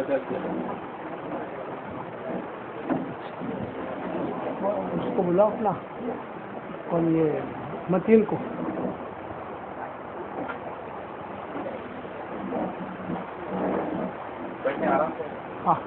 اس کو بلاؤ اپنا اور یہ متین کو. ہاں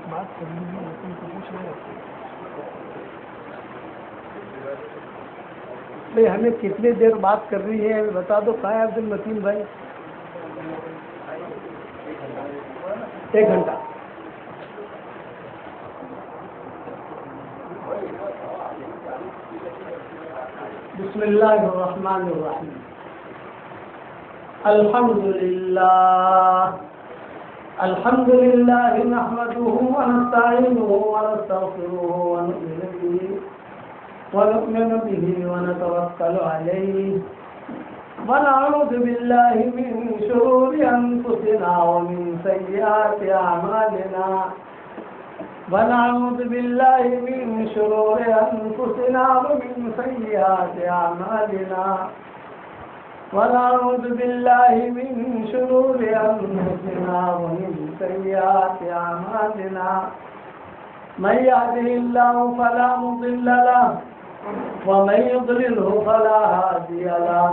بات کرنی ہے لیکن تو پوچھ رہے بھائی ہمیں کتنی دیر بات کرنی ہے بتا دو. کہاں ہے عبد المتین بھائی؟ 1 گھنٹہ. بسم اللہ الرحمن الرحیم. الحمد لله نحمده ونستعينه ونستغفره ونؤمن به ونتوكل عليه ونعوذ بالله من شرور أنفسنا ومن سيئات أعمالنا ونعوذ بالله من شرور أنفسنا ومن سيئات أعمالنا ونعوذ بالله من شرور أنفسنا ومن سيئات أعمالنا من يهده الله فلا مضل له ومن يضلله فلا هادي له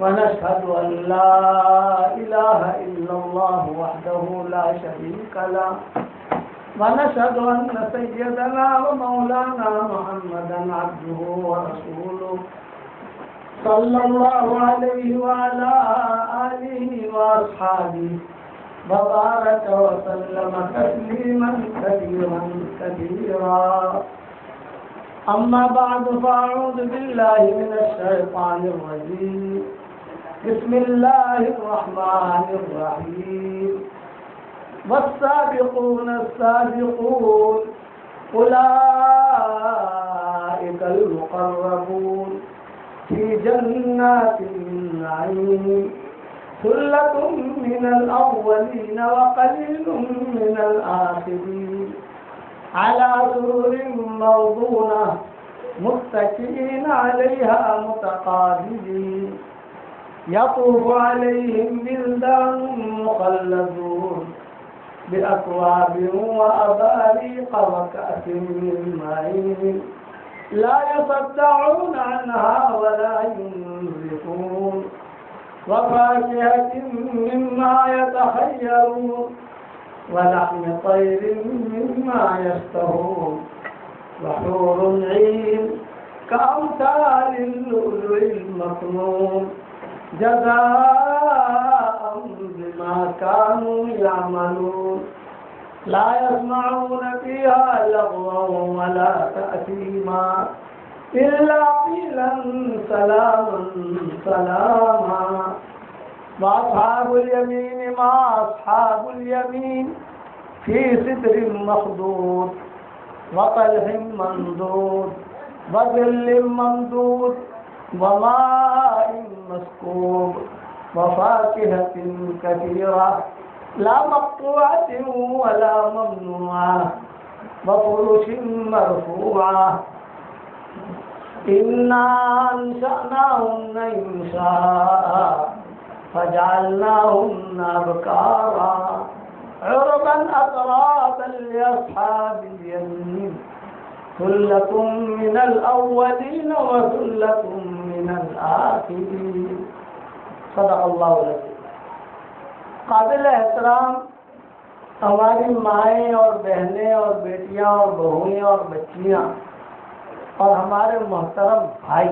ونشهد أن لا إله إلا الله وحده لا شريك له ونشهد أن سيدنا ومولانا محمدا عبده ورسوله صلى الله عليه وعلى آله وأصحابه وبارك وسلم تسليما كثيرا كثيرا. أما بعد فأعوذ بالله من الشيطان الرجيم. بسم الله الرحمن الرحيم. والسابقون السابقون أولئك المقربون في جنات النعيم ثلة من الأولين وقليل من الآخرين على سرر موضونة متكئين عليها متقابلين يطوف عليهم بلدان مخلدون بأكواب وأباريق وكأس من معين لا يصدعون عنها ولا ينزفون وفاكهة مما يتخيرون ولحم طير مما يشتهون وحور عين كأمثال اللؤلؤ المكنون جزاء بما كانوا يعملون لا يسمعون فيها لغوا ولا تأثيما إلا قيلا سلاما سلاما. وأصحاب اليمين ما أصحاب اليمين في سدر مخضود وطلح ممدود وظل ممدود وماء مسكوب وفاكهة كثيرة لا مقطوعة ولا ممنوعة وفرش مرفوعة. إنا أنشأناهن إنشاء فجعلناهن أبكارا عربا أترابا لأصحاب اليمين ثلة من الأولين وثلة من الآخرين. صدق اللہ العظیم. قابل احترام ہماری مائیں اور بہنیں اور بیٹیاں اور بہویں اور بچیاں اور ہمارے محترم بھائی،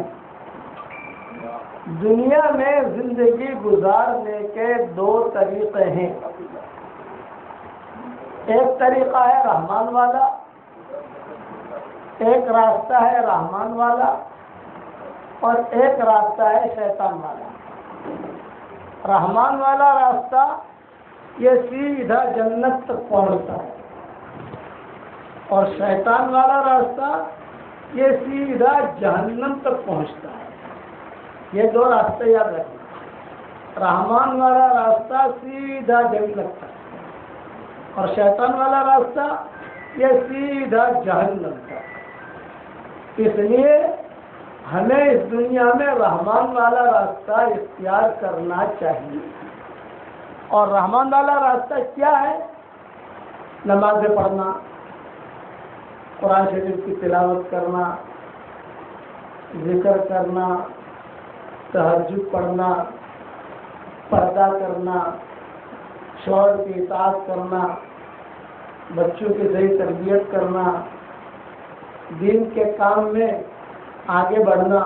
دنیا میں زندگی گزارنے کے 2 طریقے ہیں. ایک طریقہ ہے رحمان والا، ایک راستہ ہے رحمان والا اور ایک راستہ ہے شیطان والا. رحمان والا راستہ یہ سیدھا جنت تک پہنچتا ہے اور شیطان والا راستہ یہ سیدھا جہنم تک پہنچتا ہے. یہ 2 راستے یاد رکھیں. رحمان والا راستہ سیدھا جنت تک اور شیطان والا راستہ یہ سیدھا جہنم تک. اس لیے ہمیں اس دنیا میں رحمان والا راستہ اختیار کرنا چاہیے. اور رحمان والا راستہ کیا ہے؟ نمازیں پڑھنا، قرآن شریف کی تلاوت کرنا، ذکر کرنا، تہجد پڑھنا، پردہ کرنا، شوہر کی اطاعت کرنا، بچوں کی صحیح تربیت کرنا، دین کے کام میں آگے بڑھنا،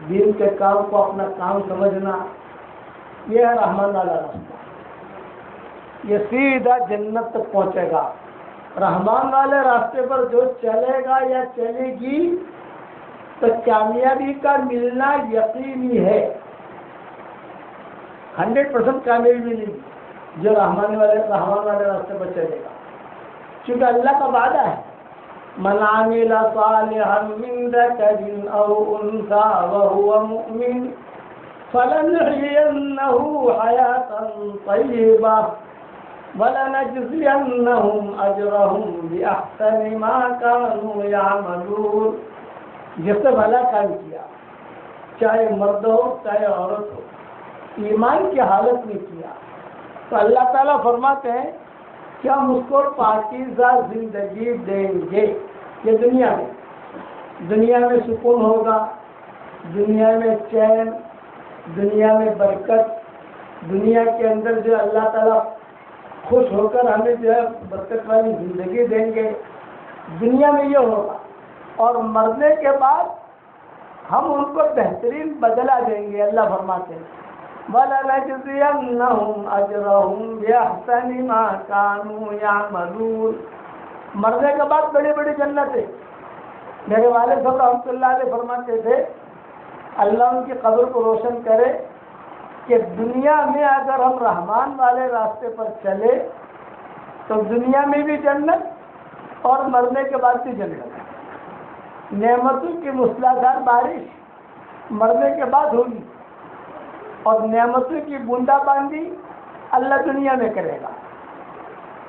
دین کے کام کو اپنا کام سمجھنا، یہ ہے رحمان والا راستہ. یہ سیدھا جنت تک پہنچے گا. رحمان والے راستے پر جو چلے گا یا چلے گی تو کامیابی کا ملنا یقینی ہے. 100% کامیابی ملے گی جو رحمان والے راستے پر چلے گا، کیونکہ اللہ کا وعدہ ہے من عمل صالحا من ذکر او انثى وهو مؤمن فلنحيينه حياة طيبة وَلَنَجْزِيَنَّهُمْ أَجْرَهُمْ بِأَحْسَنِ مَا كَانُوا يَعْمَلُونَ. جس نے بھلا کام کیا، چاہے مرد ہو چاہے عورت ہو، ایمان کی حالت میں کیا، تو اللہ تعالیٰ فرماتے ہیں کہ ہم اس کو پاکیزہ زندگی دیں گے. یہ دنیا میں سکون ہوگا، دنیا میں چین، دنیا میں برکت، دنیا کے اندر جو اللہ تعالیٰ خوش ہو کر ہمیں جو ہے برکت والی زندگی دیں گے، دنیا میں یہ ہوگا. اور مرنے کے بعد ہم ان کو بہترین بدلہ دیں گے. اللہ فرماتے ہیں وَلَنَجْزِيَنَّهُمْ أَجْرَهُمْ بِأَحْسَنِ مَا كَانُوا يَعْمَلُونَ. مرنے کے بعد بڑی بڑی جنتیں. میرے والد صاحب رحمۃ اللہ علیہ فرماتے تھے، اللہ ان کی قبر کو روشن کرے، کہ دنیا میں اگر ہم رحمان والے راستے پر چلے تو دنیا میں بھی جنت اور مرنے کے بعد بھی جنت. نعمتوں کی موسلادھار بارش مرنے کے بعد ہوگی اور نعمتوں کی بوندا باندی اللہ دنیا میں کرے گا،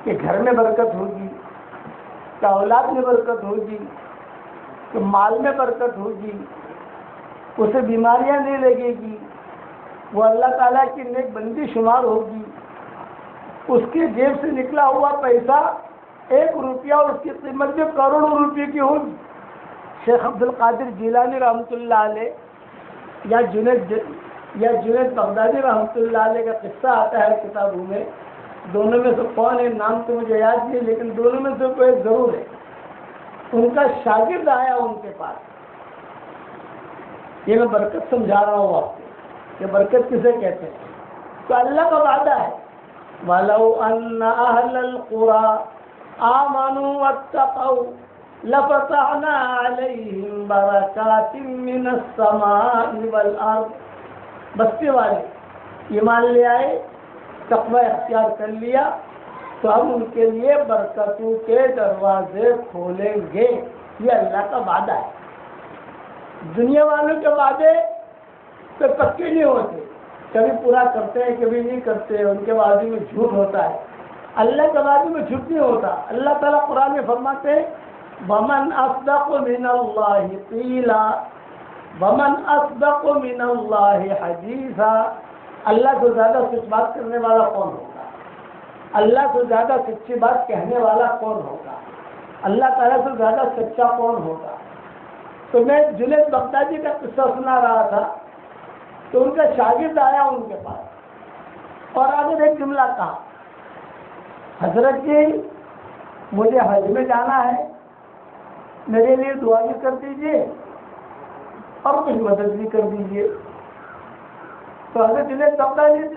کہ گھر میں برکت ہوگی، کہ اولاد میں برکت ہوگی، کہ مال میں برکت ہوگی، اسے بیماریاں نہیں لگے گی، وہ اللہ تعالیٰ کی نیک بندی شمار ہوگی. اس کی جیب سے نکلا ہوا پیسہ 1 روپیہ اس کی قیمت جو کروڑوں روپے کی ہوگی. شیخ عبد القادر جیلانی رحمۃ اللہ علیہ یا جنید بغدادی رحمۃ اللہ علیہ کا قصہ آتا ہے کتابوں میں. دونوں میں سے کون ہے نام تو مجھے یاد نہیں، لیکن دونوں میں سے کوئی ضرور ہے. ان کا شاگرد آیا ان کے پاس. یہ میں برکت سمجھا رہا ہوں آپ کو کہ برکت کسے کہتے ہیں. تو اللہ کا وعدہ ہے وَلَوْ أَنَّ أَهْلَ الْقُرَىٰ آمَنُوا وَاتَّقَوْا لَفَتَحْنَا عَلَيْهِمْ بَرَكَاتٍ مِّنَ السَّمَاءِ وَالْأَرْضِ. بستی والے ایمان لے آئے، تقوی اختیار کر لیا، تو ہم ان کے لیے برکتوں کے دروازے کھولیں گے. یہ اللہ کا وعدہ ہے. دنیا والوں کے وعدے تو پکے نہیں ہوتے، کبھی پورا کرتے ہیں کبھی نہیں کرتے، ان کے وعدے میں جھوٹ ہوتا ہے. اللہ کے وعدے میں جھوٹ نہیں ہوتا. اللہ تعالیٰ قرآن میں فرماتے ہیں وَمَنْ أَصْدَقُ مِنَ اللَّهِ قِيلًا وَمَنْ أَصْدَقُ مِنَ اللَّهِ حَدِيثًا. اللہ سے زیادہ سچ بات کرنے والا کون ہوگا؟ اللہ سے زیادہ سچی بات کہنے والا کون ہوگا؟ اللہ تعالیٰ سے زیادہ سچا کون ہوگا؟ تو میں جنید بغدادی کا قصہ سنا رہا تھا، تو ان کا شاگرد آیا ان کے پاس اور آگے ایک جملہ کہا، حضرت جی مجھے حج میں جانا ہے، میرے لیے دعا بھی کر دیجیے اور کچھ مدد بھی کر دیجیے. تو حضرت جنید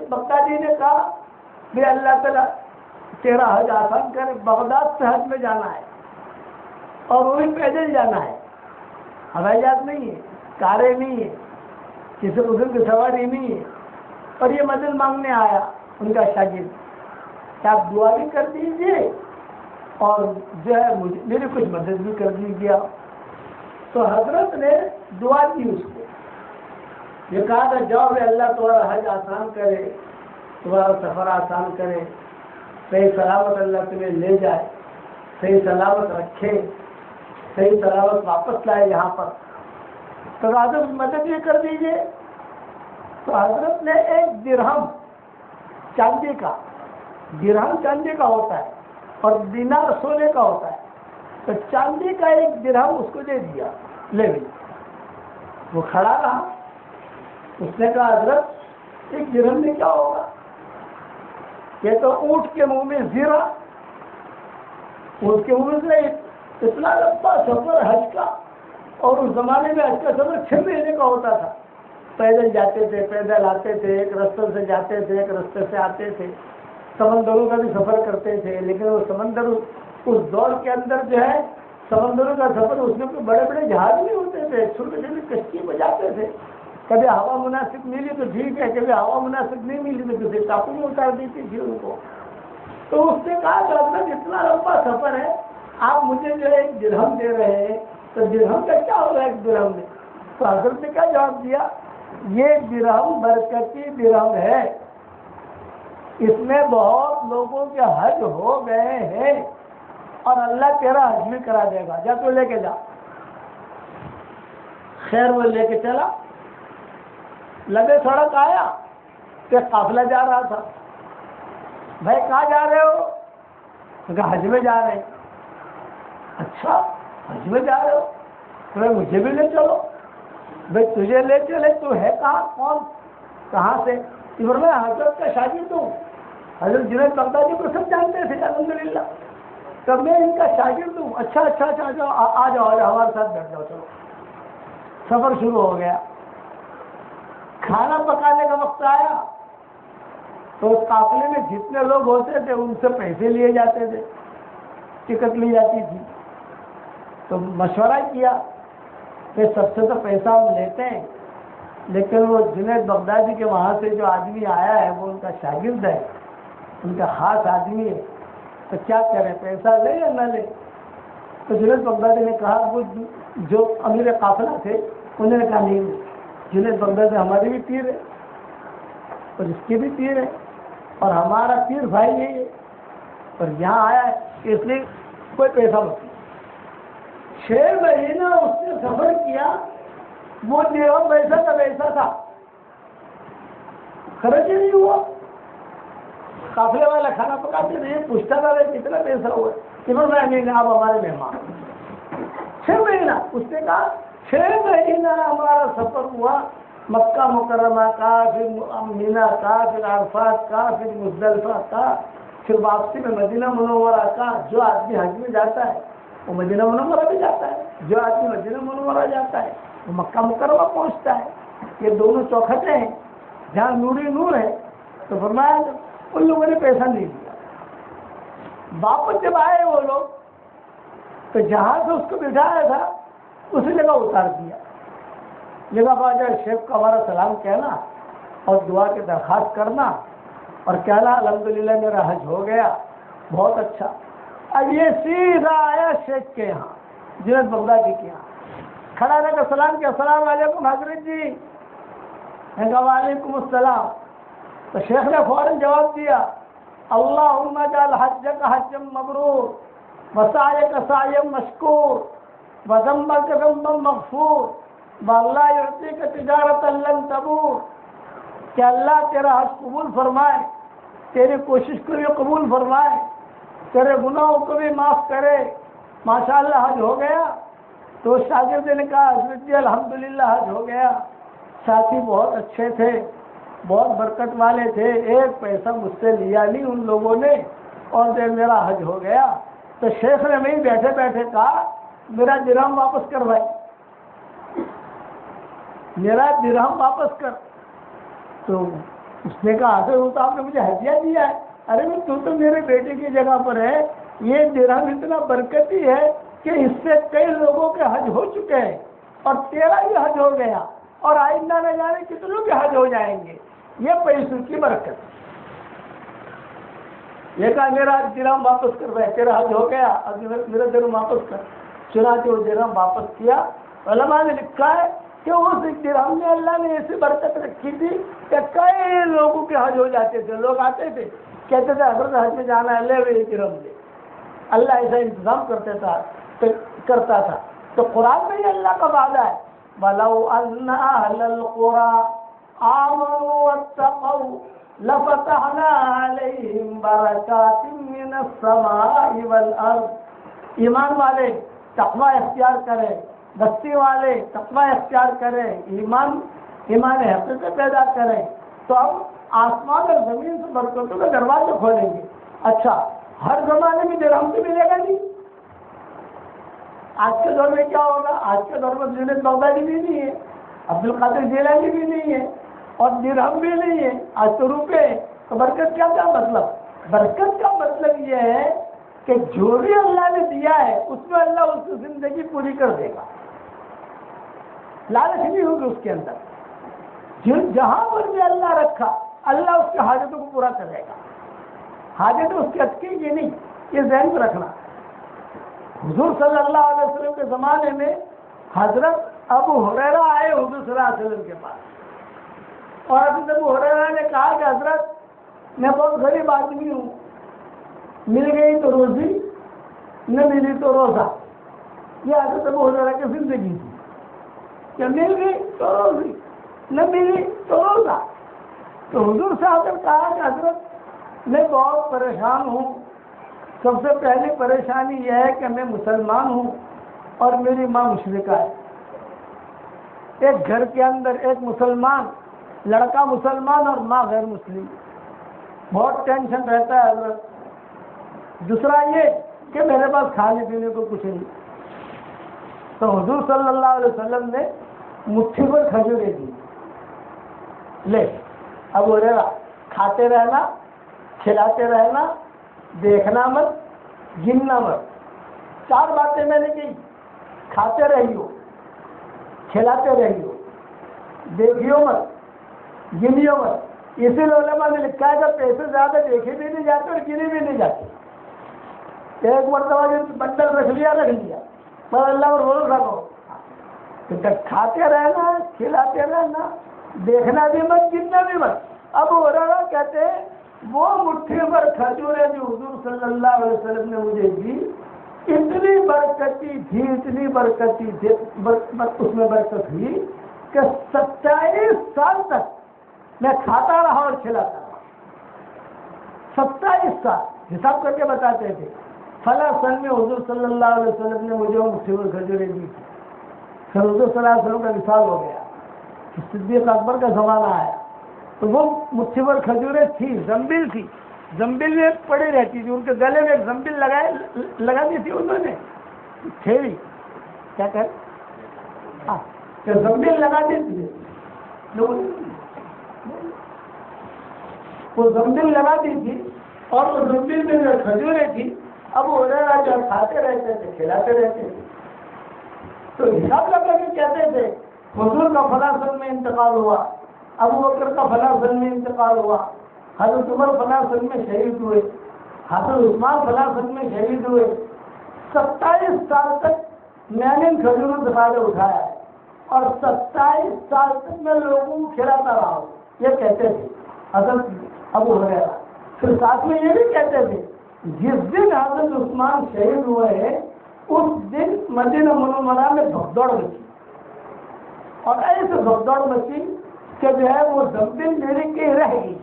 بغدادی نے کہا کہ اللہ تعالیٰ تیرا حج آسان کرے. بغداد سے حج میں جانا ہے اور وہ بھی پیدل جانا ہے، ہوائی جہاز نہیں ہے، کاریں نہیں ہے، کسی قسم کی سواری نہیں ہے. اور یہ مدد مانگنے آیا ان کا شاگرد کہ آپ دعا بھی کر دیجیے اور جو ہے میری کچھ مدد بھی کر دیجیے. تو حضرت نے دعا کی اس کو یہ کہا تھا جاؤ بھی اللہ تمہارا حج آسان کرے، تمہارا سفر آسان کرے، صحیح سلامت اللہ تمہیں لے جائے، صحیح سلامت رکھے، صحیح سلامت واپس لائے یہاں پر، تو حضرت مدد یہ کر دیجیے۔ تو حضرت نے ایک درہم چاندی کا، درہم چاندی کا ہوتا ہے اور دینار سونے کا ہوتا ہے، تو چاندی کا ایک درہم اس کو دے دیا، لے گئی۔ وہ کھڑا رہا، اس نے کہا حضرت ایک درہم میں کیا ہوگا؟ یہ تو اونٹ کے منہ میں زیرہ، اونٹ کے منہ سے اتنا لمبا سفر حج کا، اور اس زمانے میں حج کا سفر 6 مہینے کا ہوتا تھا، پیدل جاتے تھے، پیدل آتے تھے، ایک رستے سے جاتے تھے، ایک رستے سے آتے تھے، سمندروں کا بھی سفر کرتے تھے، لیکن وہ سمندر اس دور کے اندر جو ہے سمندروں کا سفر، اس میں کوئی بڑے بڑے جہاز نہیں ہوتے تھے، چھوٹے چھوٹے کشتی بجاتے تھے، کبھی ہوا مناسب ملی تو ٹھیک ہے، کبھی ہوا مناسب نہیں ملی تو کسی ٹاپو میں اتار دیتی تھی ان کو۔ تو اس نے کہا کہ حضرت اتنا لمبا سفر ہے، آپ مجھے جو ہے ایک درہم دے رہے ہیں، تو درہم کا کیا ہوگا ایک درہم میں؟ تو حضرت نے کیا جواب دیا؟ یہ درہم برکتی درہم ہے، اس میں بہت لوگوں کے حج ہو گئے ہیں، اور اللہ تیرا حج بھی کرا دے گا، جا تو لے کے جا۔ خیر وہ لے کے چلا، لگے سڑک آیا کہ قافلہ جا رہا تھا۔ بھائی کہاں جا رہے ہو؟ کہا حج میں جا رہے ہیں۔ اچھا حج میں جا رہے ہو؟ تو مجھے بھی لے چلو۔ بھائی تجھے لے چلے، تو ہے کہاں، کون، کہاں سے؟ میں حضرت کا شاگرد ہوں، حضرت جنید بغدادی کو سب جانتے تھے الحمدللہ، تب میں ان کا شاگرد ہوں۔ اچھا اچھا اچھا اچھا آ جاؤ ہمارے ساتھ بیٹھ جاؤ، چلو۔ سفر شروع ہو گیا، کھانا پکانے کا وقت آیا تو اس قافلے میں جتنے لوگ ہوتے تھے ان سے پیسے لیے جاتے تھے، ٹکٹ لی جاتی تھی۔ تو مشورہ کیا کہ سب سے تو پیسہ ہم لیتے ہیں، لیکن وہ جنید بغدادی کے وہاں سے جو آدمی آیا ہے وہ ان کا شاگرد ہے، ان کا خاص آدمی ہے، تو کیا کریں، پیسہ لے یا نہ لے؟ تو جنید بغدادی نے کہا، وہ جو امیر قافلہ تھے انہوں نے کہا نہیں، جنید بغدادی ہماری بھی پیر ہے اور اس کی بھی پیر ہے، اور ہمارا پیر بھائی یہی ہے، اور یہاں آیا ہے اس لیے کوئی پیسہ مت۔ 6 مہینہ اس نے سفر کیا، وہ درہم ویسا کا ویسا تھا، خرچ ہی نہیں ہوا۔ قافلے والا کھانا پکاتے تھے، پوچھتا تھا کتنا پیسہ ہوا، نہیں آپ ہمارے مہمان۔ 6 مہینہ اس نے کہا، 6 مہینہ ہمارا سفر ہوا، مکہ مکرمہ کا، پھر مینا کا، پھر عرفات کا، پھر مزدلفہ کا، پھر واپسی میں مدینہ منورہ کا۔ جو آدمی حج میں جاتا ہے وہ مدینہ منورہ بھی جاتا ہے، جو آدمی مدینہ منورہ جاتا ہے وہ مکہ مکرمہ پہنچتا ہے، یہ دونوں چوکھٹیں ہیں جہاں نوری نور ہے۔ تو فرمایا ان لوگوں نے پیسہ نہیں دیا۔ واپس جب آئے وہ لوگ تو جہاں سے اس کو بٹھایا تھا اسی جگہ اتار دیا، جگہ باجا شیخ کا ہمارا سلام کہنا اور دعا کی درخواست کرنا اور کہنا الحمدللہ میرا حج ہو گیا، بہت اچھا۔ اب یہ سیدھا آیا شیخ کے یہاں، جنید بغدادی کے یہاں، کھڑا رہ کر سلام کیا، السلام علیکم حضرت جی۔ میں کہا وعلیکم السلام۔ تو شیخ نے فوراً جواب دیا، اللہم اجعل حجک حجا مبرور وسعیک سعیا مشکور وذنبک ذنبا مغفور واللہ یعطیک تجارتا لن تبور۔ کہ اللہ تیرا حج قبول فرمائے، تیری کوشش کو بھی قبول فرمائے، تیرے گناہوں کو بھی معاف کرے۔ ماشاءاللہ حج ہو گیا۔ تو شاگرد نے کہا حضرت جی الحمدللہ حج ہو گیا، ساتھی بہت اچھے تھے، بہت برکت والے تھے، ایک پیسہ مجھ سے لیا نہیں ان لوگوں نے، اور میرا حج ہو گیا۔ تو شیخ نے میں بیٹھے بیٹھے کہا میرا درہم واپس کر بھائی، میرا درہم واپس کر۔ تو اس نے کہا حضرت وہ تو آپ نے مجھے ہدیہ دیا ہے۔ ارے تو میرے بیٹے کی جگہ پر ہے، یہ درہم اتنا برکتی ہے کہ اس سے کئی لوگوں کے حج ہو چکے ہیں، اور تیرا بھی حج ہو گیا، اور آئندہ نہ جانے کتنوں کے حج ہو جائیں گے، یہ پیسوں کی برکت۔ یہ کہا میرا درہم واپس کر بھائی، تیرا حج ہو گیا، اب میرا درہم واپس کر۔ چنانچہ وہ درہم واپس کیا۔ علماء نے لکھا ہے کہ اس درہم میں اللہ نے ایسی برکت رکھی تھی کہ کئی لوگوں کے حج ہو جاتے تھے. لوگ آتے تھے کہتے تھے حضرت حج میں جانا ہے، لے ہوئے درہم دے. اللہ ایسا انتظام کرتا تھا. تو قرآن میں یہ اللہ کا وعدہ ہے وَلَوْ أَنَّ أَهْلَ الْقُرَىٰ آمَنُوا وَاتَّقَوْا لَفَتَحْنَا عَلَيْهِمْ بَرَكَاتٍ مِّنَ السَّمَاءِ وَالْأَرْضِ. ایمان والے تقویٰ اختیار کریں، بستی والے تقویٰ اختیار کریں، ایمان حقیقت پیدا کریں تو ہم آسمان اور زمین سے برکتوں کے دروازے کھولیں گے. اچھا، ہر زمانے میں درہم بھی ملے گا نہیں. آج کے دور میں کیا ہوگا؟ آج کے دور میں جنید بغدادی بھی نہیں ہے، عبد القادر جیلانی بھی نہیں ہے، اور درہم بھی نہیں ہے. آج تو روپے. تو برکت کیا مطلب؟ برکت کا مطلب یہ ہے کہ جو بھی اللہ نے دیا ہے اس میں اللہ اس کی زندگی پوری کر دے گا. لالچ نہیں ہوگی اس کے اندر. جہاں پر بھی اللہ رکھا اللہ اس کی حاجتوں کو پورا کرے گا. حاجتیں اس کی اٹکیں گی نہیں، یہ ذہن میں رکھنا. حضور صلی اللہ علیہ وسلم کے زمانے میں حضرت ابو ہریرہ آئے حضور صلی اللہ علیہ وسلم کے پاس، اور حضرت ابو ہریرہ نے کہا کہ حضرت میں بہت غریب آدمی ہوں، مل گئی تو روزی، نہ ملی تو روزہ. یہ حضرت ابو ہریرہ کی زندگی تھی کہ مل گئی تو روزی، نہ ملی تو روزہ. تو حضور صاحب نے کہا کہ حضرت میں بہت پریشان ہوں. سب سے پہلی پریشانی یہ ہے کہ میں مسلمان ہوں اور میری ماں مشرکہ ہے. ایک گھر کے اندر ایک مسلمان، لڑکا مسلمان اور ماں غیر مسلم، بہت ٹینشن رہتا ہے حضرت. دوسرا یہ کہ میرے پاس کھانے پینے کو کچھ نہیں. تو حضور صلی اللہ علیہ وسلم نے مٹھی پر کھجوریں دی. لے ابو ہریرہ، کھاتے رہنا، کھلاتے رہنا، دیکھنا مت، گننا مت. 4 باتیں میں نے کی. کھاتے رہیو، کھلاتے رہیو، دیکھیو مت، گنیو مت. اسی لیے علماء نے لکھا ہے کہ پیسے زیادہ دیکھے بھی نہیں جاتے اور گنے بھی نہیں جاتے. ایک مرتبہ جو بنڈل رکھ لیا پر اللہ اور بولو رکھو. کھاتے رہنا، کھلاتے رہنا، دیکھنا بھی مت، گننا بھی مت. اب ہریرہ کہتے ہیں وہ مٹھی پر کھجوریں جو حضور صلی اللہ علیہ وسلم نے مجھے دی اتنی برکتی تھی، اتنی برکتی تھی، اس میں برکت ہوئی کہ 27 سال تک میں کھاتا رہا اور کھلاتا رہا. 27 سال حساب کر کے بتاتے تھے. فلاں سن میں حضور صلی اللہ علیہ وسلم نے مجھے وہ مٹھی پر کھجوریں دی تھی. پھر حضور صلی اللہ علیہ وسلم کا وصال ہو گیا، صدیق اکبر کا زمانہ آیا تو وہ مٹھی پر کھجوریں تھی، زنبیل تھی، زنبیل میں پڑی رہتی تھی. ان کے گلے میں ایک زنبیل لگا دی تھی انہوں نے، تھیلی کیا کہ زنبیل لگا دی تھی. وہ زنبیل لگا دی تھی اور وہ زنبیل میں جو کھجوریں تھی اب وہ جو کھاتے رہتے تھے، کھلاتے رہتے تھے. تو حساب لگا کے کہتے تھے حضور کا فلاں سن میں انتقال ہوا، ابو بکر کا فلاں سن میں انتقال ہوا، حضرت عمر فلاں سن میں شہید ہوئے، حضرت عثمان فلاں سن میں شہید ہوئے. 27 سال تک میں نے ان کھجوروں سے فائدہ اٹھایا ہے اور 27 سال تک میں لوگوں کو کھلاتا رہا ہوں. یہ کہتے تھے حضرت ابو ہریرہ. پھر ساتھ میں یہ بھی کہتے تھے جس دن حضرت عثمان شہید ہوئے ہیں اس دن مدینہ منورہ میں بھگدڑ مچی، اور ایسے بھگدڑ مچی کہ جو ہے وہ زنبیل میری کی رہ گئی.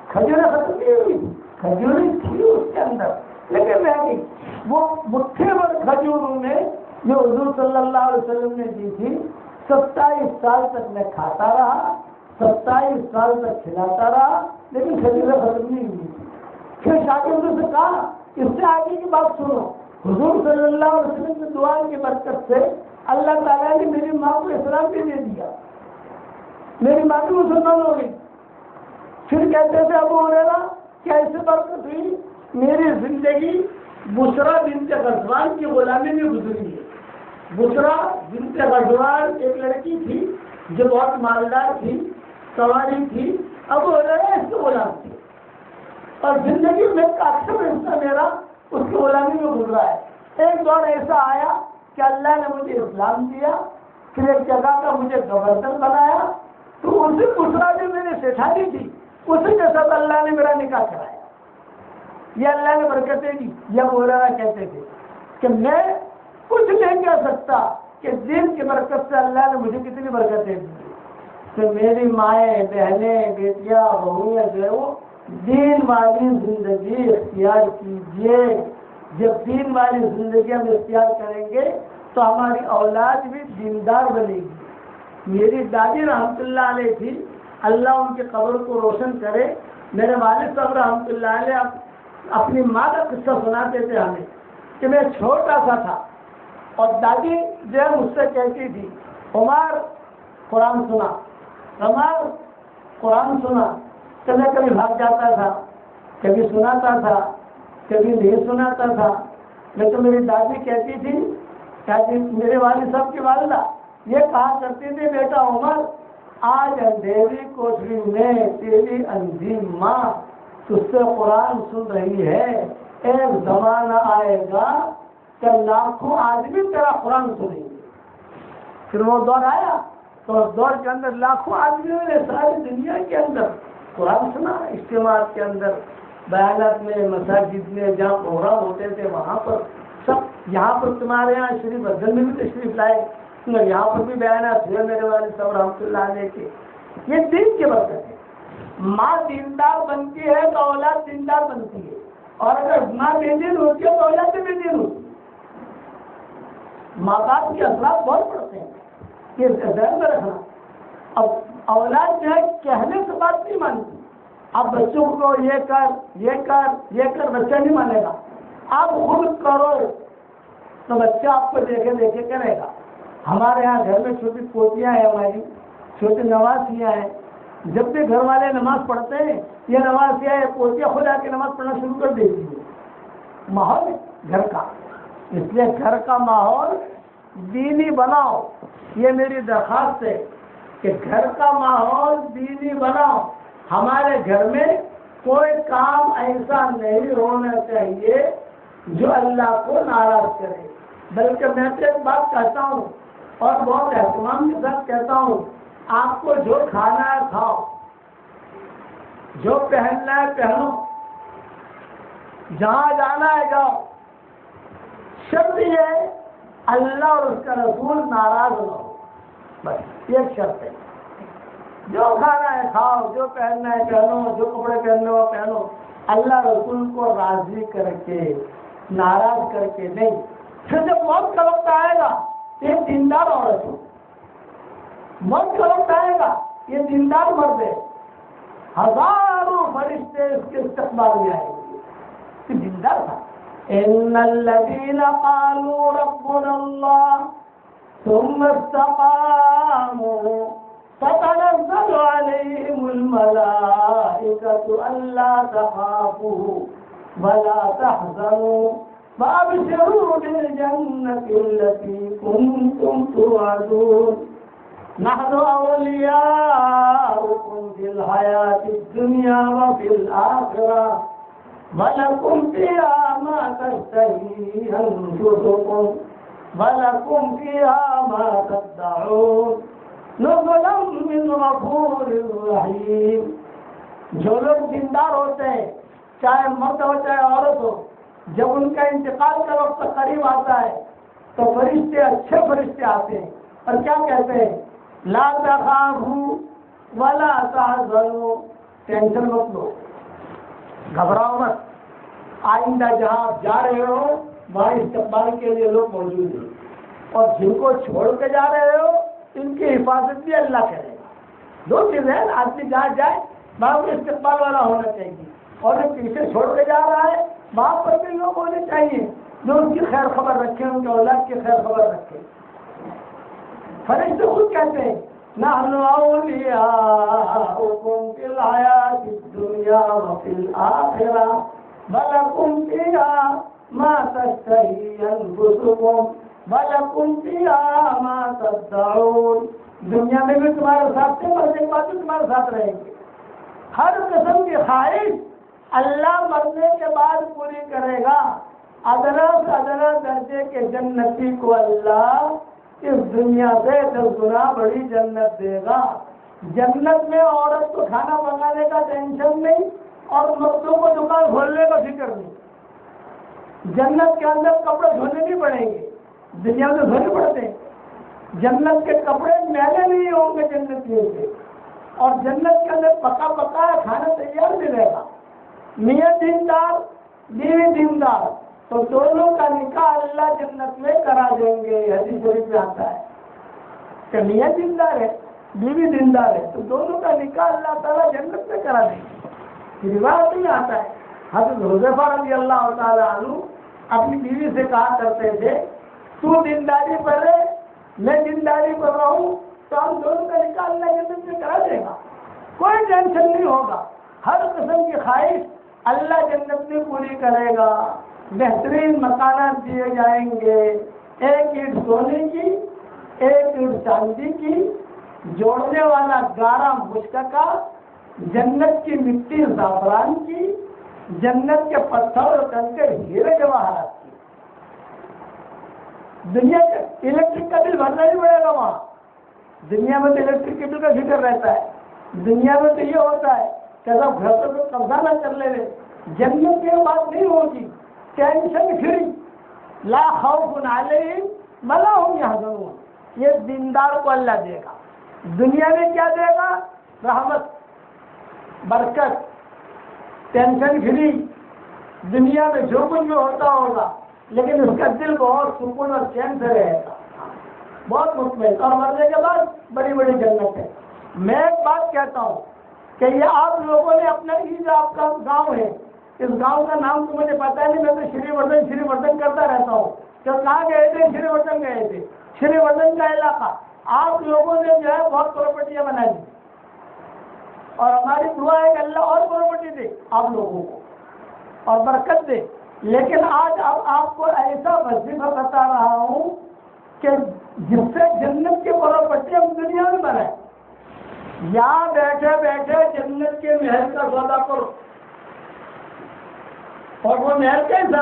کھجوریں ختم نہیں ہوئی، کھجوریں تھی اس کے اندر لیکن رہ گئی. وہ مٹھی بھر کھجوروں میں جو حضور صلی اللہ علیہ وسلم نے دی تھی 27 سال تک میں کھاتا رہا، 27 سال تک کھلاتا رہا، لیکن کھجوریں ختم نہیں ہوئی. پھر شاگردوں سے کہا اس سے آگے کی بات سنو. حضور صلی اللہ علیہ وسلم کی دعا کی برکت سے اللہ تعالیٰ نے میری ماں کو اسلام بھی دے دیا، میری ماں بھی مسلمان ہو گئی. پھر کہتے تھے ابو ہریرہ کیا ایسے برکت ہوئی میری زندگی بسرا بنت غزوان کی غلامی میں گزری ہے. بسرا بنت غزوان ایک لڑکی تھی جو بہت مالدار تھی، سواری تھی. ابو ہریرہ اس کے غلام تھی اور زندگی میں اکثر حصہ میرا اس کی غلامی میں گزرا ہے. ایک دور ایسا آیا کہ اللہ نے مجھے اسلام دیا پھر ایک جگہ کا مجھے گورنر بنایا، تو اسے پوچھنا جو میری سیٹھانی تھی اسی کے ساتھ اللہ نے میرا نکاح کرایا۔ یہ اللہ نے برکتیں دی۔ یہ مولانا کہتے تھے کہ میں کچھ نہیں کہہ سکتا کہ دین کی برکت سے اللہ نے مجھے کتنی برکتیں دی کہ میری مائیں، بہنیں، بیٹیاں، بہویں جو ہے وہ دین والی زندگی اختیار کیجیے۔ جب دین والی زندگی ہم اختیار کریں گے تو ہماری اولاد بھی دیندار بنے گی۔ میری دادی رحمۃ اللہ علیہ تھی، اللہ ان کی قبر کو روشن کرے۔ میرے والد صاحب رحمۃ اللہ علیہ اپنی ماں کا قصہ سناتے تھے ہمیں کہ میں چھوٹا سا تھا اور دادی جو ہے مجھ سے کہتی تھی عمر قرآن سنا، عمر قرآن سنا۔ تو میں کبھی بھاگ جاتا تھا، کبھی سناتا تھا، کبھی نہیں سناتا تھا۔ لیکن میری دادی کہتی تھی، میرے والد صاحب کی والدہ یہ کہا کرتی تھی بیٹا عمر آج اندھیری کوٹری میں تیری اندھی ماں تجھ سے قرآن سن رہی ہے، ایک زمانہ آئے گا کہ لاکھوں آدمی تیرا قرآن سنیں گے۔ پھر وہ دور آیا تو اس دور کے اندر لاکھوں آدمیوں نے ساری دنیا کے اندر قرآن سنا۔ اجتماعات کے اندر، بیانات میں، مساجد میں جہاں پروگرام ہوتے تھے وہاں پر سب، یہاں پر تمہارے یہاں شریف افضل میں بھی تشریف لائے، یہاں پر بھی بیانات ہوئے میرے والد صاحب رحمۃ اللہ علیہ کے۔ یہ دین کی برکت ہے۔ ماں دیندار بنتی ہے تو اولاد دیندار بنتی ہے، اور اگر ماں بے دین ہوتی ہے تو اولاد بھی بے دین ہوتی ہے۔ ماں باپ کے اثرات بہت پڑتے ہیں، یہ ذہن میں رکھنا۔ اب اولاد جو ہے کہنے سے بات نہیں مانتی، اب بچوں کو یہ کر یہ کر یہ کر بچہ نہیں مانے گا، آپ خود کرو تو بچہ آپ کو دیکھے دیکھے کرے گا۔ ہمارے یہاں گھر میں چھوٹی پوتیاں ہیں، ہماری چھوٹی نوازیاں ہیں، جب بھی گھر والے نماز پڑھتے ہیں یہ نوازیاں پوتیاں خود آ کے نماز پڑھنا شروع کر دیتی ہے۔ ماحول گھر کا، اس لیے گھر کا ماحول دینی بناؤ، یہ میری درخواست ہے کہ گھر کا ماحول دینی بناؤ۔ ہمارے گھر میں کوئی کام ایسا نہیں ہونا چاہیے جو اللہ کو ناراض کرے، بلکہ میں تو ایک بات کہتا ہوں اور بہت اہتمام کے ساتھ کہتا ہوں، آپ کو جو کھانا ہے کھاؤ، جو پہننا ہے پہنو، جہاں جانا ہے جاؤ، شرط یہ ہے اللہ اور اس کا رسول ناراض نہ ہو، بس یہ شرط ہے۔ جو کھانا ہے کھاؤ، جو پہننا ہے پہنو، جو کپڑے پہننے ہو پہنو، اللہ رسول کو راضی کر کے، ناراض کر کے نہیں۔ پھر جب موت کا وقت آئے گا یہ دیندار عورت ہو، موت کا وقت آئے گا یہ دیندار مرد ہے، ہزاروں فرشتے اس کے استقبال میں آئیں گے، یہ دیندار تھا۔ ان الذين قالوا ربنا الله ثم استقاموا تتنزل عليهم الملائكة ألا تخافوا ولا تحزنوا وأبشروا بالجنة التي كنتم توعدون نحن أولياؤكم في الحياة الدنيا وفي الآخرة وَلَكُمْ فِيهَا مَا تَشْتَهِي أَنفُسُكُمْ وَلَكُمْ فِيهَا مَا تَدَّعُونَ نُزُلًا مِّن غَفُورٍ رَّحِيمٍ۔ جو لوگ دیندار ہوتے ہیں، چاہے مرد ہو چاہے عورت ہو، جب ان کا انتقال کا وقت قریب آتا ہے تو فرشتے، اچھے فرشتے آتے ہیں اور کیا کہتے ہیں؟ لا تخافوا ولا تحزنوا، ٹینشن مت لو، گھبراؤ مت، آئندہ جہاں آپ جا رہے ہو وہاں استقبال کے لیے لوگ موجود ہیں، اور جن کو چھوڑ کے جا رہے ہو ان کی حفاظت بھی اللہ کرے گا۔ دو چیزیں ہیں، آدمی جہاں جائے وہاں بھی استقبال والا ہونا چاہیے، اور جو پیچھے چھوڑ کے جا رہا ہے وہاں پر بھی لوگ ہونے چاہیے جو ان کی خیر خبر رکھیں، ان کے اولاد کی خیر خبر رکھیں۔ فرشتے خود کہتے ہیں نحن اولیاؤکم فی الحیاۃ الدنیا وفی الآخرہ ولکم فیہا ما تشتہی انفسکم ولکم فیہا ما تدعون۔ دنیا میں بھی تمہارے ساتھ تھے، مرنے کے بعد بھی تمہارے ساتھ رہیں گے۔ ہر قسم کی خواہش اللہ مرنے کے بعد پوری کرے گا۔ ادنا سے ادنا درجے کے جنتی کو اللہ اس دنیا سے 10 گنا بڑی جنت دے گا۔ جنت میں عورت کو کھانا پکانے کا ٹینشن نہیں اور مردوں کو دکان کھولنے کا فکر نہیں۔ جنت کے اندر کپڑے دھونے نہیں پڑیں گے، دنیا میں دھونے پڑتے ہیں۔ جنت کے کپڑے میلے نہیں ہوں گے جنت سے، اور جنت کے اندر پکا پکا کھانا تیار ملے گا۔ میاں دیندار بیوی دیندار تو دونوں کا نکاح اللہ جنت میں کرا دیں گے۔ حدیث شریف میں آتا ہے کہ میاں دیندار ہے بیوی دیندار ہے تو دونوں کا نکاح اللہ تعالیٰ جنت میں کرا دیں گے۔ روایت میں آتا ہے حضرت حذیفہ رضی اللہ تعالیٰ عنہ اپنی بیوی سے کہا کرتے تھے تو دینداری پر رہے میں دینداری پر رہوں تو ہم دونوں کا نکاح اللہ جنت میں کرا دے گا، کوئی ٹینشن نہیں ہوگا۔ ہر قسم کی خواہش اللہ جنت میں پوری کرے گا۔ بہترین مکانات دیے جائیں گے، ایک اینٹ سونے کی ایک اینٹ چاندی کی، جوڑنے والا گارا مشک کا، جنت کی مٹی زعفران کی، جنت کے پتھر اور کنکر ہیرے جواہرات کی۔ دنیا کے الیکٹرک کا بل بھرنا نہیں پڑے گا وہاں، دنیا میں تو الیکٹرک کے بل کا فکر رہتا ہے، دنیا میں تو یہ ہوتا ہے کہ سب گھر پر قبضہ نہ کر لے رہے۔ جنت میں بات نہیں ہوگی، ٹینشن فری، لا خوف علیہم ولا هم يحزنون۔ یہ دیندار کو اللہ دے گا۔ دنیا میں کیا دے گا؟ رحمت، برکت، ٹینشن فری۔ دنیا میں جو کچھ بھی ہوتا ہوگا لیکن اس کا دل بہت سکون اور چین سے رہے گا، بہت مطمئن، اور مرنے کے بعد بڑی بڑی جنت ہے۔ میں ایک بات کہتا ہوں کہ یہ آپ لوگوں نے اپنا عید آپ کا گاؤں ہے، اس گاؤں کا نام تو مجھے پتا نہیں، میں تو شری وردھن کرتا رہتا ہوں۔ جب کہاں گئے تھے؟ شری وردھن گئے تھے۔ شری وردھن کا علاقہ آپ لوگوں نے جو ہے بہت پراپرٹیاں بنا دی، اور ہماری دعا ہے کہ اللہ اور پراپرٹی دے آپ لوگوں کو اور برکت دے۔ لیکن آج اب آپ کو ایسا وظیفہ بتا رہا ہوں کہ جس سے جنت کی پراپرٹی ہم دنیا میں بنائیں۔ یہاں بیٹھے بیٹھے جنت کے محل کا سودا کرو، اور وہ محل کیسا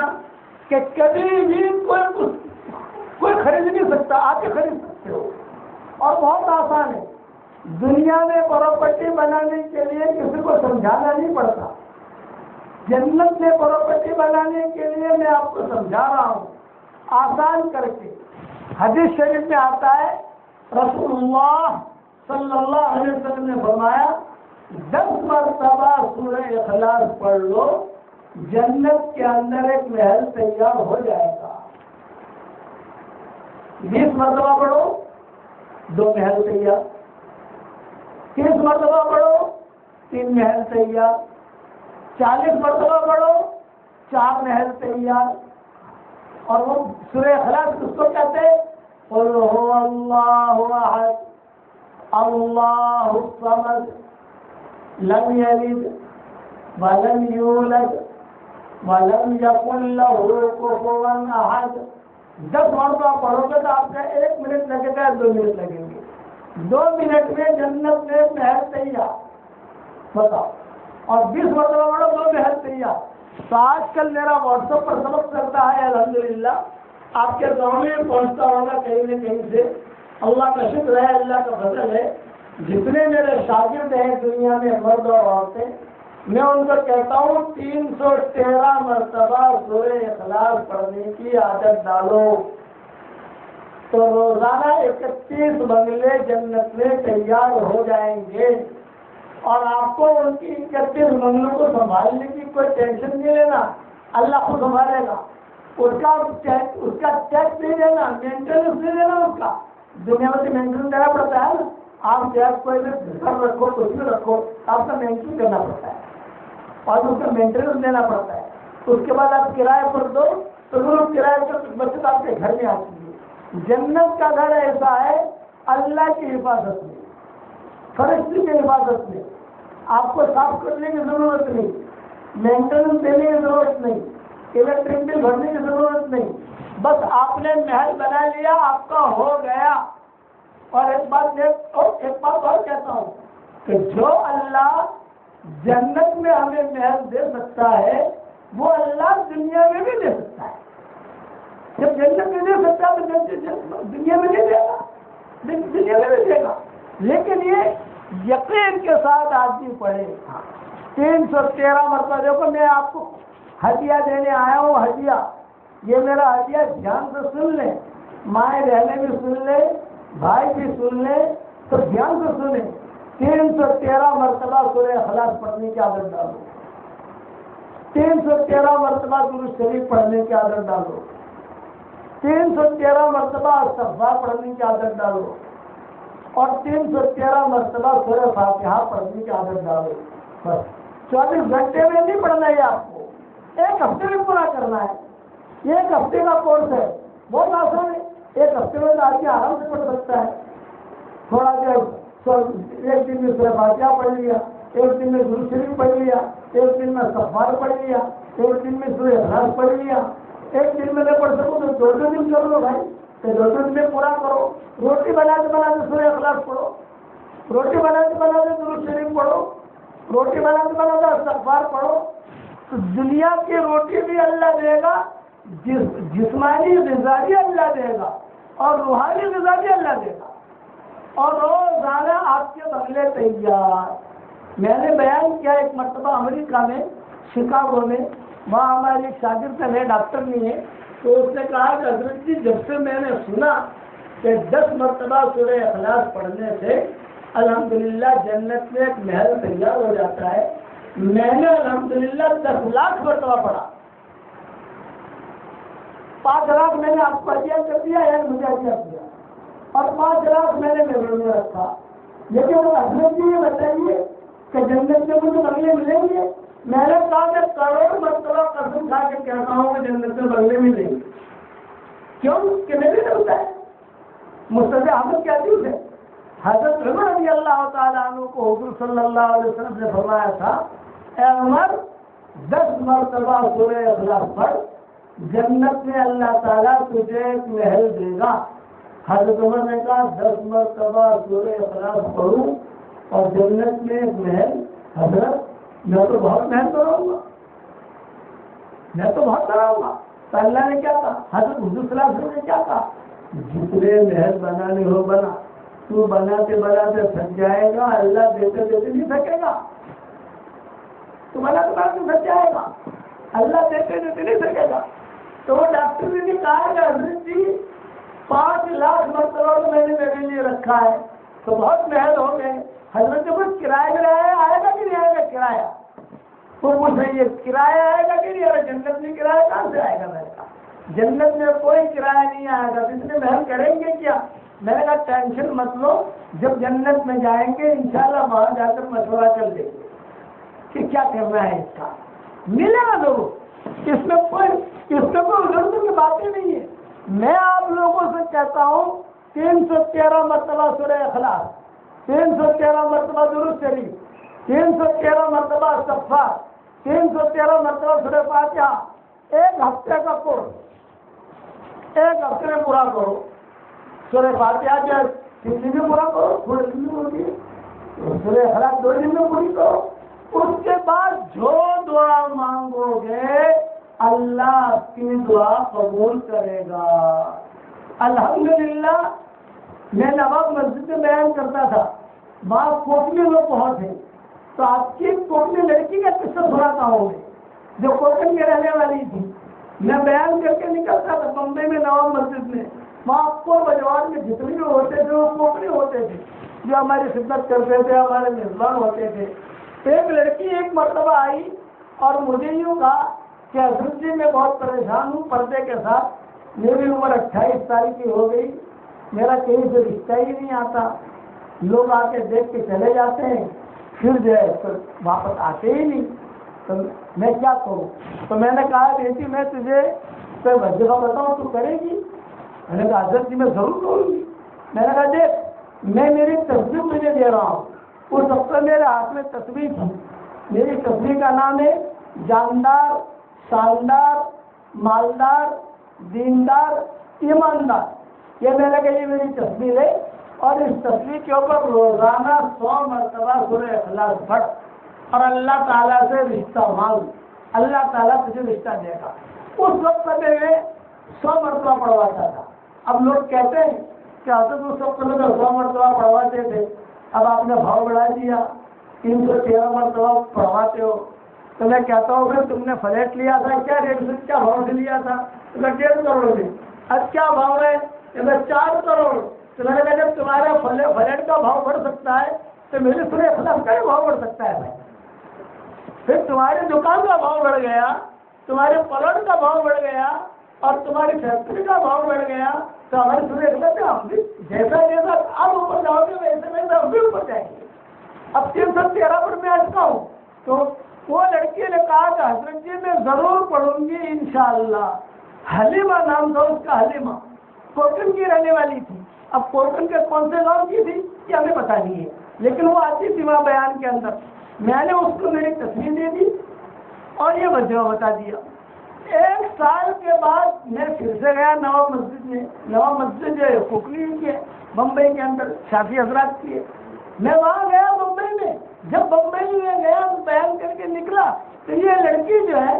کہ کبھی بھی کوئی خرید نہیں سکتا، آپ کے خرید سکتے ہو، اور بہت آسان ہے۔ دنیا میں پراپرٹی بنانے کے لیے کسی کو سمجھانا نہیں پڑتا، جنت میں پراپرٹی بنانے کے لیے میں آپ کو سمجھا رہا ہوں آسان کر کے۔ حدیث شریف میں آتا ہے رسول اللہ صلی اللہ علیہ وسلم نے فرمایا 10 مرتبہ سورہ اخلاص پڑھ لو، جنت کے اندر ایک محل تیار ہو جائے گا۔ 20 مرتبہ پڑھو 2 محل تیار، 30 مرتبہ پڑھو 3 محل تیار، 40 مرتبہ پڑھو 4 محل تیار۔ اور وہ سورہ اخلاص کس کو کہتے ہیں؟ قل هو اللہ احد اللہ الصمد لم یلد ولم یولد ولم یکن له کفوا احد۔ 10 مرتبہ پڑھو گے تو آپ کا 1 منٹ لگے گا، 2 منٹ لگیں گے، 2 منٹ میں جنت میں محل تیار، بتاؤ۔ اور 20 مرتبہ پڑھو 2 محل تیار۔ تو آج کل میرا واٹس ایپ پر سبق چلتا ہے، الحمدللہ آپ کے گاؤں میں پہنچتا ہوگا کہیں نہ کہیں سے۔ اللہ کا شکر ہے، اللہ کا فضل ہے، جتنے میرے شاگرد ہیں دنیا میں مرد اور عورتیں، میں ان کو کہتا ہوں 313 مرتبہ سورہ اخلاص پڑھنے کی عادت ڈالو، تو روزانہ 31 بنگلے جنت میں تیار ہو جائیں گے، اور آپ کو ان کی 31 بنگلوں کو سنبھالنے کی کوئی ٹینشن نہیں لینا، اللہ خود سنبھالے گا۔ اس کا ٹیکس نہیں دینا، مینٹیننس نہیں دینا اس کا۔ دنیا میں سے مینٹیننس دینا پڑتا ہے نا، آپ ٹیکس کوئی بھی گھر رکھو کچھ بھی رکھو، آپ کا مینٹین کرنا پڑتا ہے اور اس کا مینٹیننس دینا پڑتا ہے۔ اس کے بعد آپ کرایہ پر دو تو ضرور کرایہ پر بچت آپ کے گھر میں آتی ہے۔ جنت کا گھر ایسا ہے اللہ کی حفاظت میں، فرشتے کی حفاظت میں، آپ کو صاف کرنے کی ضرورت نہیں، مینٹیننس دینے کی ضرورت نہیں، الیکٹرک بل بھرنے کی ضرورت نہیں، بس آپ نے محل بنا لیا، آپ کا ہو گیا۔ اور ایک بات اور کہتا ہوں کہ جو اللہ جنت میں ہمیں محل دے سکتا ہے وہ اللہ دنیا میں بھی دے سکتا ہے۔ جب جنت میں دے سکتا ہے تو دنیا میں نہیں دے گا، دنیا میں نہیں دے گا. لیکن یہ یقین کے ساتھ آدمی پڑھے. 313 مرتبہ. دیکھو میں آپ کو ہدیہ دینے آیا ہوں. ہدیہ یہ میرا ہدیہ دھیان سے سن لیں. مائیں بہنیں بھی سن لیں، بھائی بھی سن لیں، تو دھیان سے سنیں. 313 مرتبہ سورہ اخلاص پڑھنے کی عادت ڈالو. 313 مرتبہ درود شریف پڑھنے کی عادت ڈالو. 313 مرتبہ استغفار پڑھنے کی عادت ڈالو. اور 313 مرتبہ سورہ فاتحہ پڑھنے کی عادت ڈالو. بس 24 گھنٹے میں نہیں پڑھنا ہے آپ کو، ایک ہفتے میں پورا کرنا ہے. یہ ایک ہفتے کا کورس ہے، بہت آسان ہے. ایک ہفتے میں آدمی آرام سے پڑھ سکتا ہے. تھوڑا دیر ایک دن میں سورہ فاتحہ پڑھ لیا، ایک دن میں درود شریف پڑھ لیا، ایک دن میں استغفار پڑھ لیا، ایک دن میں سورہ اخلاص پڑھ لیا. ایک دن میں نہ پڑھ سکوں تو 2 دن کر لو بھائی، تو 2 دن میں پورا کرو. روٹی بناتے بناتے سورہ اخلاص پڑھو، روٹی بناتے بناتے درود شریف پڑھو، روٹی بناتے بناتے استغفار پڑھو. تو دنیا کی روٹی بھی اللہ دے گا، جسمانی غذا بھی اللہ دے گا، اور روحانی غذا بھی اللہ دے گا. اور روزانہ آپ کے بنگلے تیار. میں نے بیان کیا ایک مرتبہ امریکہ میں شکاگو میں، وہاں ہماری ایک شاگرد ہے، ڈاکٹر نہیں ہے، تو اس نے کہا کہ حضرت جی جب سے میں نے سنا کہ 10 مرتبہ سورہ اخلاص پڑھنے سے الحمدللہ جنت میں ایک محل تیار ہو جاتا ہے، میں نے الحمدللہ 10 لاکھ مرتبہ پڑھا. 5 لاکھ میں نے آپ کو ہدیہ کر دیا ہے، مجھے ہدیہ کیا، اور 5 لاکھ میں نے میرے میں رکھا. لیکن وہ حضرت جی یہ بتائیے کہ جنت میں مجھے بنگلے ملیں گے؟ میں نے کہا کہ کروڑ مرتبہ قسم کھا کے کہتا ہوں کہ جنت میں بنگلے ملیں گے. کیوں کہ نہیں ملتا ہے. مستد احمد کیا چیز ہے؟ حضرت عمر رضی اللہ تعالیٰ عنہ کو حضور صلی اللہ علیہ وسلم نے فرمایا تھا، اے عمر 10 مرتبہ سورہ اخلاص پڑھ، جنت میں اللہ تعالیٰ تجھے ایک محل دے گا. حضرت عمر نے کہا 10 مرتبہ سورہ اخلاص پڑھوں اور جنت میں ایک محل؟ حضرت میں تو بہت محنت کراؤں گا، میں تو بہت کراؤں گا. تو اللہ نے کیا کہا؟ حضرت حضور صلی اللہ علیہ وسلم نے کیا کہا؟ جتنے محل بنانے ہو بنا، تو بناتے بناتے تھک جائے گا، اللہ دیتے دیتے نہیں تھکے گا. تو بناتے بناتے تھک جائے گا، اللہ دیتے دیتے نہیں تھکے گا. تو وہ ڈاکٹر نے بھی کہا کہ حضرت جی 5 لاکھ مرتبہ میں نے میرے لیے رکھا ہے، تو بہت محل ہو گئے. حضرت کچھ کرایہ آئے گا کہ نہیں آئے گا؟ کرایہ تو پوچھ رہی ہے، کرایہ آئے گا کہ نہیں آئے گا؟ جنت میں کرایہ کہاں سے آئے گا؟ میں نے کہا جنت میں کوئی کرایہ نہیں آئے گا. اس لیے محل کریں گے کیا؟ میں نے کہا ٹینشن مت لو، جب جنت میں جائیں گے انشاءاللہ وہاں جا کر مشورہ کر لیں گے کہ کیا کرنا ہے. اس کا ملے گا لوگوں، اس میں کوئی ضرورت کی باتیں نہیں ہے. میں آپ لوگوں سے کہتا ہوں 313 مرتبہ سورہ اخلاص، 313 مرتبہ درود شریف، 313 مرتبہ استغفار، 313 مرتبہ سورہ فاتحہ، ایک ہفتے کا کورس، ایک ہفتے میں پورا کرو. سورہ فاتحہ جو 3 دن میں پورا کرو، تھوڑے دن میں ہوگی. سورہ اخلاص 2 دن میں پوری کرو. اس کے بعد جو دعا مانگو گے اللہ کی دعا قبول کرے گا. الحمدللہ میں نواب مسجد میں بیان کرتا تھا، وہاں کوٹلی لوگ بہت ہیں، تو آپ کی کوٹلی لڑکی کا قصہ سناتا ہوں میں، جو کوٹن میں رہنے والی تھی. میں بیان کر کے نکلتا تھا بمبئی میں نواب مسجد میں، وہاں کو بجوان میں جتنے بھی ہوتے تھے وہ کوٹلی ہوتے تھے جو ہماری خدمت کرتے تھے، ہمارے میزبان ہوتے تھے. ایک لڑکی ایک مرتبہ آئی اور مجھے یوں کہا کہ حضرت جی میں بہت پریشان ہوں پردے کے ساتھ، میری عمر 28 سال کی ہو گئی، میرا کہیں سے رشتہ ہی نہیں آتا، لوگ آ کے دیکھ کے چلے جاتے ہیں، پھر جو ہے واپس آتے ہی نہیں، تو میں کیا کروں؟ تو میں نے کہا بیٹی میں تجھے کوئی وظیفہ بتاؤں تو کرے گی؟ میں نے کہا حضرت جی میں ضرور کروں گی. میں نے کہا دیکھ میں میری تصویر تجھے دے رہا ہوں. اس وقت میرے ہاتھ میں تصویر تھی، میری تصویر کا نام ہے جاندار، شاندار، مالدار، دیندار، ایماندار. یہ میں نے کہا یہ میری تصویر ہے، اور اس تصویر کے اوپر روزانہ 100 مرتبہ سورہ اخلاص پڑھ اور اللہ تعالیٰ سے رشتہ مانگ، اللہ تعالیٰ تجھے رشتہ دے گا. اس وقت میں 100 مرتبہ پڑھواتا تھا. اب لوگ کہتے ہیں کہ حضرت وہ سب کو 100 مرتبہ پڑھواتے تھے, اب آپ نے بھاؤ بڑھا دیا, 313 مرتبہ پڑھواتے ہو. تو میں کہتا ہوں پھر تم نے فلیٹ لیا تھا کیا ریٹ سے, کیا بھاؤ سے لیا تھا؟ تو میں 1.5 کروڑ سے. اب کیا بھاؤ ہے؟ کہ میں 4 کروڑ. تو میں نے کہا جب تمہارا فلیٹ کا بھاؤ بڑھ سکتا ہے تو میری سورہ اخلاص کا بھی بھاؤ بڑھ سکتا ہے بھائی. پھر تمہاری دکان کا بھاؤ بڑھ گیا, تمہارے پلاٹ کا بھاؤ بڑھ گیا, اور تمہاری فیکٹری کا بھاؤ بڑھ گیا, تو ہماری سورہ اخلاص سے ہم بھی جیسا جیسا آپ اوپر جاؤ گے ویسے ویسے ہم بھی اوپر جائیں گے. اب 313 پر میں آتا ہوں. تو وہ لڑکی نے کہا کہ حضرت جی میں ضرور پڑھوں گی انشاءاللہ. حلیمہ نام تھا اس کا, حلیمہ کوٹن کی رہنے والی تھی. اب کوٹن کے کون سے گاؤں کی تھی یہ ہمیں پتہ نہیں ہے, لیکن وہ آتی تھی وہاں بیان کے اندر. میں نے اس کو میری تصویر دے دی اور یہ وجہ بتا دیا. 1 سال کے بعد میں پھر سے گیا نواب مسجد میں. نواب مسجد جو ہے کوکلی کی ہے بمبئی کے اندر, شافی حضرات کی ہے. میں وہاں گیا بمبئی میں. جب بمبئی میں گیا بیان کر کے نکلا تو یہ لڑکی جو ہے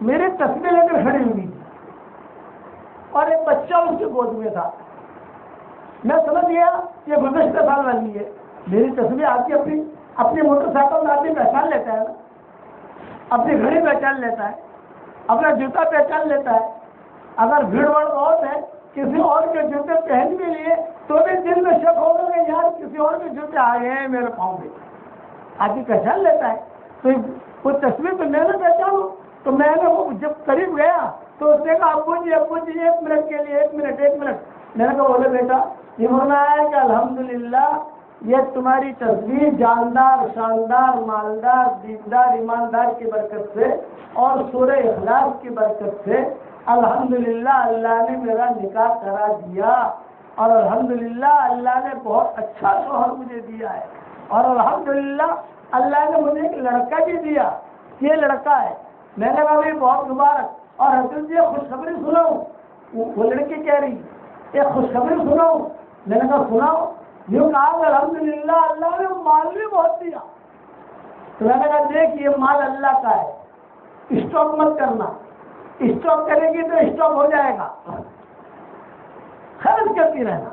میری تصویر لے کر کھڑی ہوئی تھی اور ایک بچہ اس کے گود میں تھا. میں سمجھ گیا یہ گزشتہ سال والی ہے. میری تصویر آتی اپنی موٹر سائیکل میں آدمی پہچان لیتا ہے نا, اپنی گھڑی پہچان لیتا ہے, اپنا جوتا پہچان لیتا ہے. اگر بھیڑ بھاڑ بہت ہے کسی اور کے جوتے پہن بھی لیے تو بھی دل میں شک ہوگا کہ یار کسی اور کے جوتے آ گئے ہیں میرے پاؤں میں. آدمی پہچان لیتا ہے. تو وہ تصویر تو میں نے پہچانوں. تو میں نے وہ جب قریب گیا تو اس نے کہا ابو جی 1 منٹ کے لیے 1 منٹ. میں نے کہا بولے بیٹا یہ ہونا ہے کہ الحمدللہ یہ تمہاری تصویر جاندار, شاندار, مالدار, دیندار, ایماندار کی برکت سے اور سورہ اخلاص کی برکت سے الحمدللہ اللہ نے میرا نکاح کرا دیا, اور الحمدللہ اللہ نے بہت اچھا شوہر مجھے دیا ہے, اور الحمدللہ اللہ نے مجھے ایک لڑکا بھی دیا. یہ لڑکا ہے. میں نے کہا بہت مبارک. اور حضرت جی خوشخبری سناؤں. وہ لڑکی کہہ رہی ایک خوشخبری سناؤں. میں نے کہا سناؤ. یوں کہا الحمدللہ اللہ نے مال بھی بہت دیا. تو میں نے کہا دیکھ یہ مال اللہ کا ہے, اسٹاک مت کرنا. اسٹاک کرے گی تو اسٹاک ہو جائے گا. خرچ کرتی رہنا,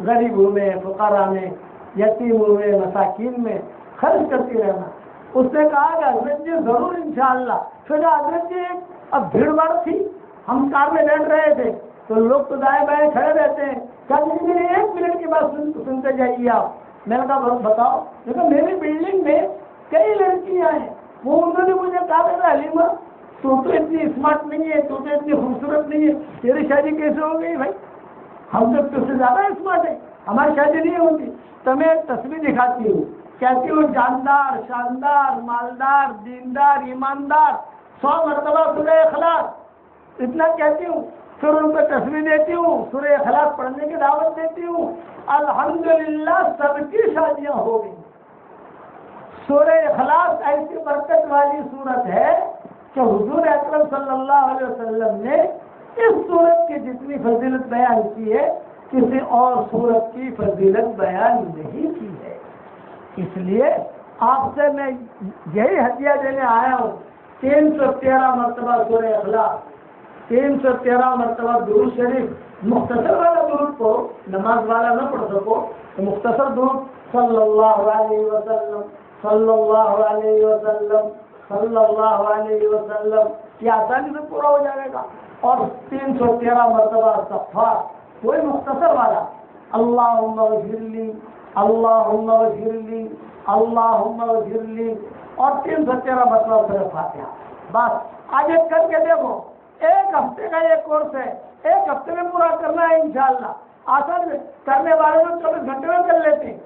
غریبوں میں, فقراء میں, یتیموں میں, مساکین میں خرچ کرتی رہنا. اس نے کہا کہ حضرت جی ضرور انشاءاللہ. پھر حضرت جی اب بھیڑ بھاڑ تھی, ہم کار میں بیٹھ رہے تھے تو لوگ تو دائیں بائیں کھڑے رہتے ہیں. کیا 1 منٹ کی بات سنتے جائیے آپ. میں نے کہا بتاؤ. لیکن میری بلڈنگ میں کئی لڑکیاں ہیں. وہ انہوں نے مجھے کہا کہ حلیمہ تو اتنی اسمارٹ نہیں ہے, تو اتنی خوبصورت نہیں ہے, تیری شادی کیسے ہو گئی بھائی؟ ہم تو تجھ سے زیادہ اسمارٹ ہیں, ہماری شادی نہیں ہوتی. تو میں تصویر دکھاتی ہوں, کہتی ہوں جاندار, شاندار, مالدار, دیندار, ایماندار, 100 مرتبہ سورہ اخلاص, اتنا کہتی ہوں. پھر ان کو تصویر دیتی ہوں, سورہ اخلاص پڑھنے کی دعوت دیتی ہوں. الحمدللہ سب کی شادیاں ہو گئی. سورہ اخلاص ایسی برکت والی صورت ہے کہ حضور اکرم صلی اللہ علیہ وسلم نے اس صورت کی جتنی فضیلت بیان کی ہے کسی اور صورت کی فضیلت بیان نہیں کی ہے. اس لیے آپ سے میں یہی ہدیہ دینے آیا ہوں. 313 مرتبہ سورہ اخلاص, 313 مرتبہ درود شریف. مختصر والا درود کو نماز والا نہ پڑھ سکو تو مختصر درود صلی اللہ علیہ وسلم, صلی اللہ علیہ وسلم, صلی اللہ علیہ وسلم, یہ آسانی سے پورا ہو جائے گا. اور 313 مرتبہ استغفار, کوئی مختصر والا اللہم اغفر لی, اللہم اغفر لی, اللہم اغفر لی, اور 313 مرتبہ سورہ فاتحہ. بس آج ایک کر کے دیکھو. 1 ہفتے کا یہ کورس ہے, 1 ہفتے میں پورا کرنا ہے انشاءاللہ. آسان کرنے والے لوگ 24 گھنٹے میں کر لیتے ہیں,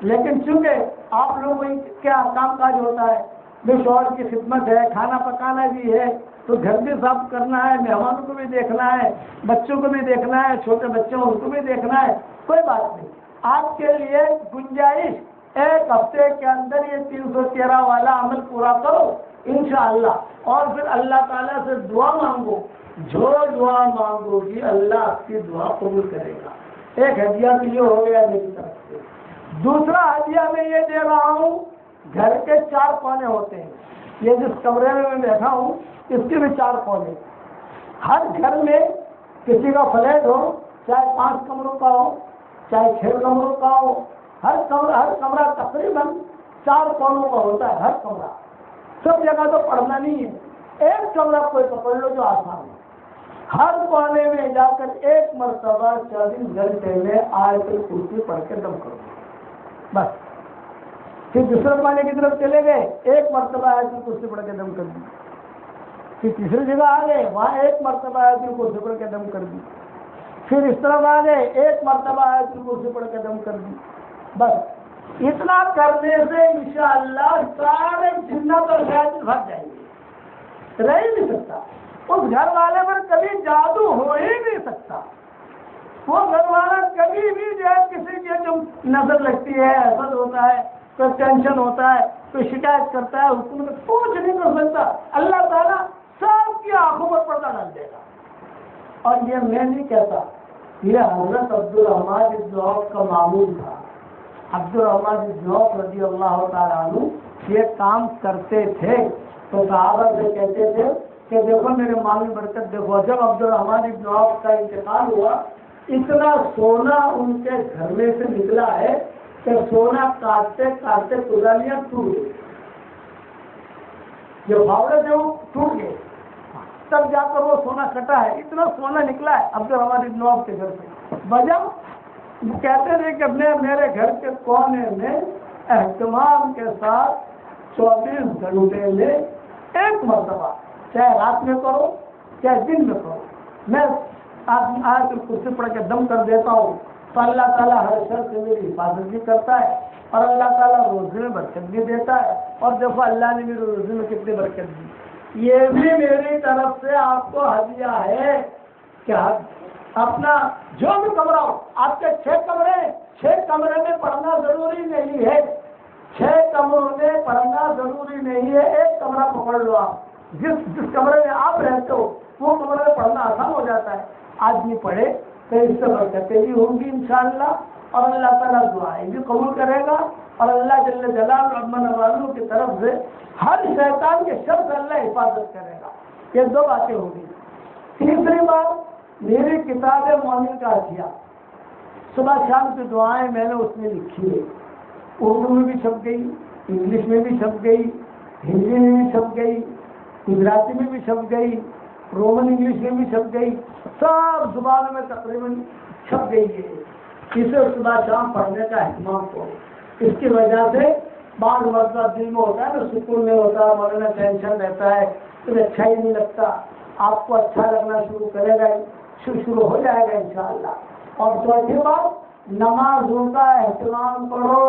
لیکن چونکہ آپ لوگوں کیا کام کاج ہوتا ہے, جو شوہر کی خدمت ہے, کھانا پکانا بھی ہے, تو گھر بھی صاف کرنا ہے, مہمانوں کو بھی دیکھنا ہے, بچوں کو بھی دیکھنا ہے, چھوٹے بچوں ان کو بھی دیکھنا ہے. کوئی بات نہیں, آپ کے لیے گنجائش 1 ہفتے کے اندر یہ 313 والا عمل پورا کرو انشاءاللہ. اور پھر اللہ تعالیٰ سے دعا مانگو, جو دعا مانگو گی اللہ آپ کی دعا قبول کرے گا. ایک ہدیہ تو یہ ہو گیا میری طرف سے. دوسرا ہدیہ میں یہ دے رہا ہوں, گھر کے 4 کونے ہوتے ہیں. یہ جس کمرے میں بیٹھا ہوں اس کے بھی 4 کونے. ہر گھر میں کسی کا فلیٹ ہو، چاہے 5 کمروں کا ہو چاہے 6 کمروں کا ہو، ہر کمرہ تقریباً 4 کونوں کا ہوتا ہے، ہر کمرہ، سب جگہ تو پڑھنا نہیں ہے، ایک کمرہ کوئی پکڑ لو جو آسان ہے، ہر کونے میں جا کر ایک مرتبہ 24 گھنٹے میں آیت الکرسی پڑھ کے دم کرو، بس۔ پھر دوسرے کونے کی طرف چلے گئے، ایک مرتبہ آیت الکرسی پڑھ کے دم کر دی، پھر تیسری جگہ آ گئے، وہاں ایک مرتبہ آیت الکرسی پڑھ کے دم کر دی، پھر اس طرف آ گئے، ایک مرتبہ آیت الکرسی پڑھ کے دم کر دی، بس۔ اتنا کرنے سے انشاءاللہ سارے جنات اور شیاطین بھاگ جائیں گے، رہ ہی نہیں سکتا، اس گھر والے پر کبھی جادو ہو ہی نہیں سکتا، وہ گھر والا کبھی بھی جو ہے کسی کی جو نظر لگتی ہے، حسد ہوتا ہے، کوئی ٹینشن ہوتا ہے، کوئی شکایت کرتا ہے، حکومت کچھ نہیں کر سکتا، اللہ تعالیٰ سب کی آنکھوں پر پردہ ڈال دے گا۔ اور یہ میں نہیں کہتا، یہ حضرت عبدالرحمن بن عوف کا معمول تھا، عبدالرحمن بن عوف رضی اللہ تعالیٰ عنہ یہ کام کرتے تھے، تو صحابہ سے کہتے تھے کہ دیکھو میرے مال میں برکت دیکھو۔ جب عبدالرحمن بن عوف کا انتقال ہوا، اتنا سونا ان کے گھر میں سے نکلا ہے کہ سونا کاٹتے کاٹتے کدالیاں ٹوٹ گئی، جو فاوڑے تھے وہ ٹوٹ گئے، تب جا کر وہ سونا کٹا ہے، اتنا سونا نکلا ہے عبدالرحمن بن عوف کے گھر سے۔ وجہ کہتے تھے کہ میرے گھر کے کونے میں اہتمام کے ساتھ 24 گھنٹے میں ایک مرتبہ، چاہے رات میں کرو چاہے دن میں کرو، میں آیت الکرسی پڑھ کے دم کر دیتا ہوں، تو اللہ تعالیٰ ہر شر سے میری حفاظت بھی کرتا ہے، اور اللہ تعالیٰ روزے میں برکت بھی دیتا ہے۔ اور دیکھو اللہ نے میرے روزے میں کتنی برکت دی، یہ بھی میری طرف سے آپ کو ہدیہ ہے کہ اپنا جو بھی کمرہ ہو، آپ کے 6 کمرے میں پڑھنا ضروری نہیں ہے، 6 کمروں میں پڑھنا ضروری نہیں ہے، ایک کمرہ پکڑ لو آپ، جس کمرے میں آپ رہتے ہو وہ کمرے میں پڑھنا آسان ہو جاتا ہے، آدمی پڑھے تو اس سے برکتیں بھی ہوں گی انشاءاللہ، اور اللہ تعالیٰ دعائیں بھی قبول کرے گا، اور اللہ جل جلالہ رحمن والوں کی طرف سے ہر شیطان کے شر سے اللہ حفاظت کرے گا۔ یہ 2 باتیں ہوں گی۔ تیسری بات، میری کتاب مومن کا ہتھیار، صبح شام کی دعائیں میں نے اس میں لکھی ہے، اردو میں بھی چھپ گئی، انگلش میں بھی چھپ گئی، ہندی میں بھی چھپ گئی، گجراتی میں بھی چھپ گئی، رومن انگلش میں بھی چھپ گئی، سب زبانوں میں تقریباً چھپ گئی ہے۔ اسے صبح شام پڑھنے کا اہتمام کرو، اس کی وجہ سے بعض مرتبہ دل میں ہوتا ہے نا، سکون میں ہوتا ہے، مولانا ٹینشن رہتا ہے، پھر اچھا ہی نہیں لگتا، آپ کو اچھا لگنا شروع کرے گا، شروع ہو جائے گا انشاءاللہ۔ اور چوتھی بات، نمازوں کا اہتمام کرو،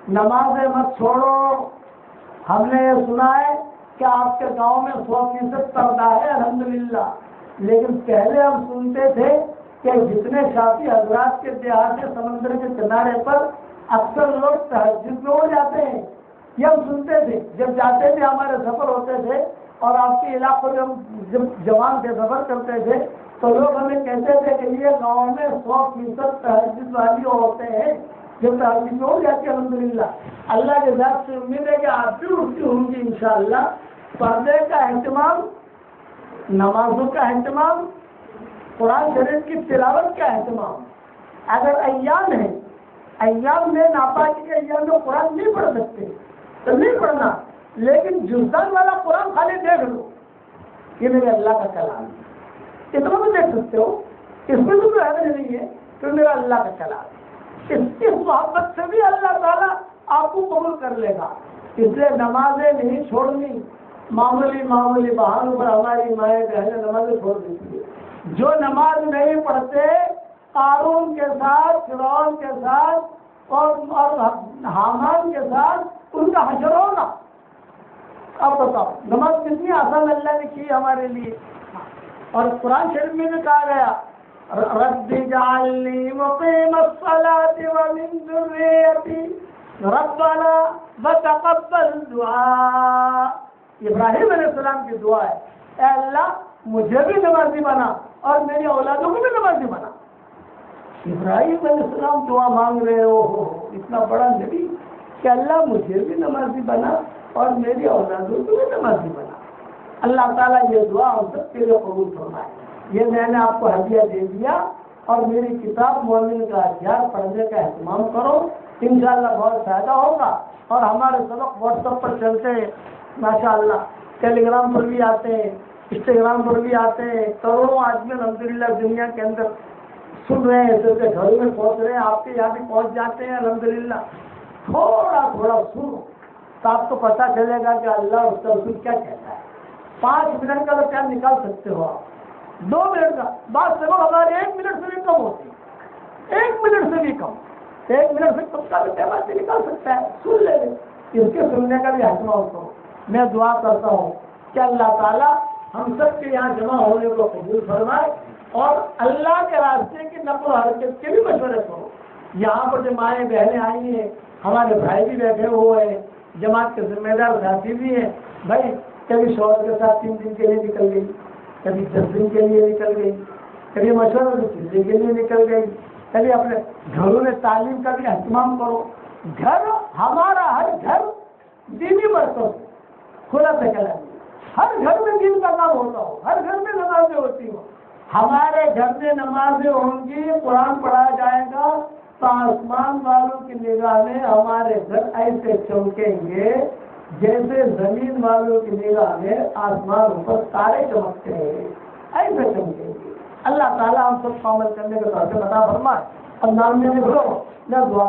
نمازیں مت چھوڑو۔ ہم نے یہ سنا ہے کہ آپ کے گاؤں میں 100% پردہ ہے الحمدللہ، لیکن پہلے ہم سنتے تھے کہ جتنے شافی حضرات کے دیہات کے سمندر کے کنارے پر اکثر لوگ تہجد میں ہو جاتے ہیں، یہ ہم سنتے تھے جب جاتے تھے، ہمارے سفر ہوتے تھے، اور آپ کے علاقوں میں ہم جب جوان کے سفر کرتے تھے تو لوگ ہمیں کہتے تھے کہ یہ گاؤں میں 100% تہجد والی عورتیں ہیں جو تہجد میں ہو جاتی ہے الحمدللہ۔ اللہ کے ذات سے امید ہے کہ آپ بھی اٹھتی ہوں گی انشاءاللہ۔ پردے کا اہتمام، نمازوں کا اہتمام، قرآن شریف کی تلاوت کا اہتمام۔ اگر ایام ہے، ایام میں ناپاکی کے ایام میں قرآن نہیں پڑھ سکتے تو نہیں پڑھنا، لیکن جزدان والا قرآن خالی دیکھ لو، یہ میرے اللہ کا کلام ہے، اتنا بھی دیکھ سکتے ہو، اس میں تو حرج نہیں ہے کہ میرا اللہ کا کلام ہے۔ اس محبت سے بھی اللہ تعالیٰ آپ کو قبول کر لے گا۔ اس لیے نمازیں نہیں چھوڑنی، معمولی بہانوں پر ہماری مائیں بہنیں نمازیں چھوڑ دیتی ہے۔ جو نماز نہیں پڑھتے، قارون کے ساتھ، فرعون کے ساتھ اور حامان کے ساتھ ان کا حشر ہوگا۔ اب بتاؤ نماز کتنی آسان اللہ نے کی ہمارے لیے۔ اور قرآن شریف میں بھی کہا گیا، رب اجعلنی مقیم الصلاۃ ومن ذریتی ربنا وتقبل دعاء۔ ابراہیم علیہ السلام کی دعا ہے، اے اللہ مجھے بھی نمازی بنا اور میری اولادوں کو بھی نمازی بنا۔ ابراہیم علیہ السلام دعا مانگ رہے ہو، اتنا بڑا نبی، کہ اللہ مجھے بھی نمازی بنا اور میری اولادوں کو بھی نمازی بنا۔ اللہ تعالیٰ یہ دعا ہم سب کے لیے قبول فرمائے۔ یہ میں نے آپ کو ہدیہ دے دیا، اور میری کتاب مومن کا ہتھیار پڑھنے کا اہتمام کرو، انشاءاللہ بہت فائدہ ہوگا۔ اور ہمارے سبق واٹس ایپ پر چلتے ہیں ماشاءاللہ، ٹیلی گرام پر بھی آتے ہیں، انسٹاگرام پر بھی آتے ہیں، کروڑوں آدمی الحمدللہ دنیا کے اندر سن رہے ہیں، ایسے ایسے گھروں میں پہنچ رہے ہیں، آپ کے یہاں بھی پہنچ جاتے ہیں الحمدللہ۔ تھوڑا تھوڑا سنو تو آپ کو پتہ چلے گا کہ اللہ اس کا رسول کیا کہتا ہے۔ 5 منٹ کا تو کیا نکال سکتے ہو آپ، 2 منٹ کا بات سبق ہمارے 1 منٹ سے بھی کم ہوتی ہے، 1 منٹ سے بھی کم، 1 منٹ سے کم کا بھی ٹائم سے نکال سکتا ہے، سن لے لے، اس کے سننے کا بھی اہتمام کرو۔ میں دعا کرتا ہوں کہ اللہ تعالیٰ ہم سب کے یہاں جمع ہونے کو قبول فرمائے، اور اللہ کے راستے کی نقل و حرکت کے بھی مشورے کرو۔ یہاں پر جو مائیں بہنیں آئی ہیں، ہمارے بھائی بھی بیٹھے ہوئے ہیں، جماعت کے ذمہ دار ساتھی بھی ہیں، بھائی کبھی شوہر کے ساتھ 3 دن کے لیے نکل گئی، کبھی 10 دن کے لیے نکل گئی، کبھی مشورہ سے کے لیے نکل گئی، کبھی اپنے گھروں میں تعلیم کا بھی اہتمام کرو۔ گھر ہمارا، ہر گھر دینی مرکز کھلا تھا، ہر گھر میں دین کا کام ہوتا ہو، ہر گھر میں نمازیں ہوتی ہو۔ ہمارے گھر میں نمازیں ہوں گی، قرآن پڑھایا جائے گا، تو آسمان والوں کی نگاہ میں ہمارے گھر ایسے چمکیں گے جیسے زمین والوں کی نگاہ میں آسمان اوپر تارے چمکتے ہیں، ایسے چمکیں گے۔ اللہ تعالیٰ ہم سب کو عمل کرنے کا توفیق عطا فرمائے۔ اب نام میں دعا